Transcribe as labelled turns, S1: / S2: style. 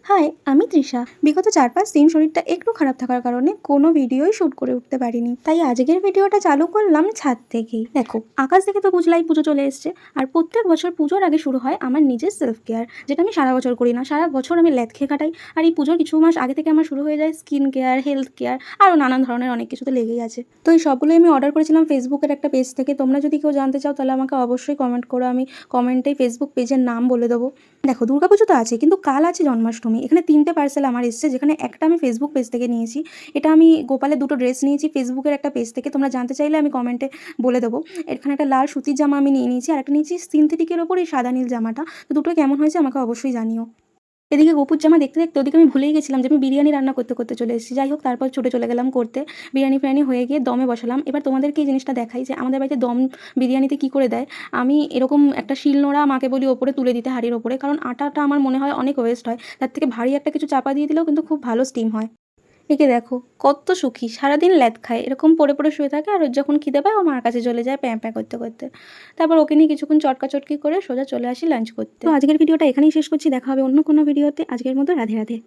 S1: High, আমি তৃষা। বিগত ৪-৫ দিন শরীরটা একটু খারাপ থাকার কারণে কোনো ভিডিওই শ্যুট করে উঠতে পারিনি। তাই আজকের ভিডিওটা চালু করলাম ছাদ থেকেই। দেখো, আকাশ দেখে তো বুঝলাই পুজো চলে এসছে। আর প্রত্যেক বছর পুজোর আগে শুরু হয় আমার নিজের সেলফ কেয়ার, যেটা আমি সারা বছর করি না। সারা বছর আমি ল্যাদ খেয়ে কাটাই। আর এই পুজোর কিছু মাস আগে থেকে আমার শুরু হয়ে যায় স্কিন কেয়ার, হেলথ কেয়ার, আরও নানান ধরনের অনেক কিছু তো লেগেই আছে। তো এই সবগুলোই আমি অর্ডার করেছিলাম ফেসবুকের একটা পেজ থেকে। তোমরা যদি কেউ জানতে চাও তাহলে আমাকে অবশ্যই কমেন্ট করো, আমি কমেন্টেই ফেসবুক পেজের নাম বলে দেবো। দেখো, দুর্গাপুজো তো আছে, কিন্তু কাল আছে জন্মাষ্টমী। এখানে 3টে পার্সেল আমার এসছে, যেখানে একটা আমি ফেসবুক পেজ থেকে নিয়েছি। এটা আমি গোপালের 2টো ড্রেস নিয়েছি ফেসবুকের একটা পেজ থেকে। তোমরা জানতে চাইলে আমি কমেন্টে বলে দেবো। এখানে একটা লাল সুতির জামা আমি নিয়ে নিয়েছি, আর একটা নিয়েছি সিনথেটিকের ওপর এই সাদা নীল জামাটা। তো দুটোই কেমন হয়েছে আমাকে অবশ্যই জানিও। এদিকে গোপুর জামা দেখতে দেখতে ওদিকে আমি ভুলেই গেছিলাম যে আমি বিরিয়ানি রান্না করতে করতে চলে এসেছি। যাই হোক, তারপর ছুটে চলে গেলাম করতে। বিরিয়ানি ফিরিয়ানি হয়ে গিয়ে দমে বসালাম। এবার তোমাদেরকে এই জিনিসটা দেখাই যে আমাদের বাড়িতে দম বিরিয়ানিতে কী করে দেয়। আমি এরকম একটা শিলনোড়া মাকে বলি ওপরে তুলে দিতে, হাঁড়ির ওপরে, কারণ আটাটা আমার মনে হয় অনেক ওয়েস্ট হয়। তার থেকে ভারী একটা কিছু চাপা দিয়ে দিলেও কিন্তু খুব ভালো স্টিম হয়। একে দেখো, কত সুখী, সারাদিন ল্যাদ খায়, এরকম পড়ে পড়ে শুয়ে থাকে। আর ওর যখন খিদে পায় ও মার কাছে চলে যায় প্যাঁ প্যাঁ করতে করতে। তারপর ওকে নিয়ে কিছুক্ষণ চটকাচটকি করে সোজা চলে আসি লাঞ্চ করতে। তো আজকের ভিডিওটা এখানেই শেষ করছি। দেখা হবে অন্য কোনো ভিডিওতে। আজকের মতো রাধে রাধে।